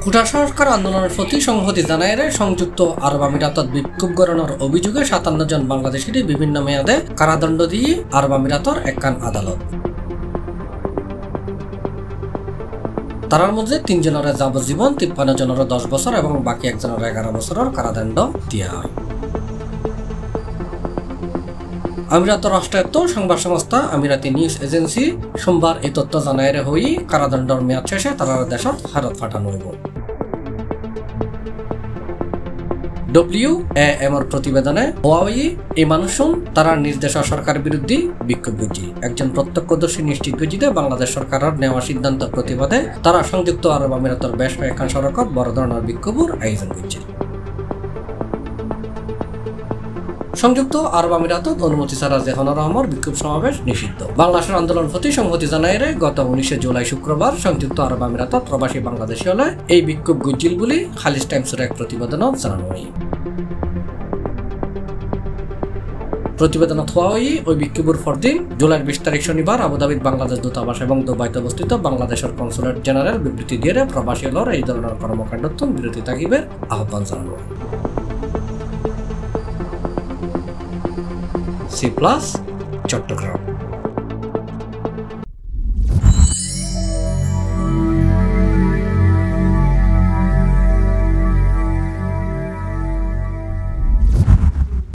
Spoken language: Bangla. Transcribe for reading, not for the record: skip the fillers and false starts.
কোটা সংস্কার আন্দোলনের প্রতি সংহতি জানায় সংযুক্ত আরব আমিরাতত বিক্ষোভ গণনার অভিযোগে ৫৭ জন বাংলাদেশিকে বিভিন্ন মেয়াদে কারাদণ্ড দিয়ে আরব আমিরাতর একখান আদালত। তার মধ্যে ৩ জনের যাবজ্জীবন, ৫৩ জনের ১০ বছর এবং বাকি একজনের ১১ বছরের কারাদণ্ড দেওয়া হয়। আমিরাত রাষ্ট্রায়ত্ত সংবাদ সংস্থা আমিরাতি নিউজ এজেন্সি সোমবার এই তথ্য জানায় হই কারাদণ্ডের মেয়াদ শেষে তারা দেশত ফেরত পাঠানো হইব। WAM প্রতিবেদনে হওয়াই এই মানুষজন তারা নিজ দেশের সরকার বিরুদ্ধে বিক্ষোভ করছে। একজন প্রত্যক্ষদর্শী নিশ্চিত করছে যে বাংলাদেশ সরকারের নেওয়া সিদ্ধান্ত প্রতিবাদে তারা সংযুক্ত আরব আমিরাতের বেশ কয়েকখান সড়কত বড় ধরনের বিক্ষোভের আয়োজন করছে। সংযুক্ত আরব আমিরাতত অনুমতি ছাড়া যেকোনো রকমের বিক্ষোভ সমাবেশ নিষিদ্ধ। বাংলাদেশের আন্দোলন প্রতি সংহতি জানায় গত ১৯ জুলাই শুক্রবার সংযুক্ত আরব আমিরাতত প্রবাসী বাংলাদেশী হলে এই বিক্ষোভ গুজিল বলে খালিজ টাইমসের এক প্রতিবেদনত জানানো হয়। প্রতিবেদনত হওয়া ওই বিক্ষোভের পরদিন জুলাইয়ের ২০ তারিখ শনিবার আবুধাবির বাংলাদেশ দূতাবাস এবং দুবাইতে অবস্থিত বাংলাদেশের কনসুলেট জেনারেল বিবৃতি দিয়ে প্রবাসী হলের এই ধরনের কর্মকাণ্ড বিরতি থাকিবের আহ্বান জানানো হয়। C+ চট্টগ্রাম।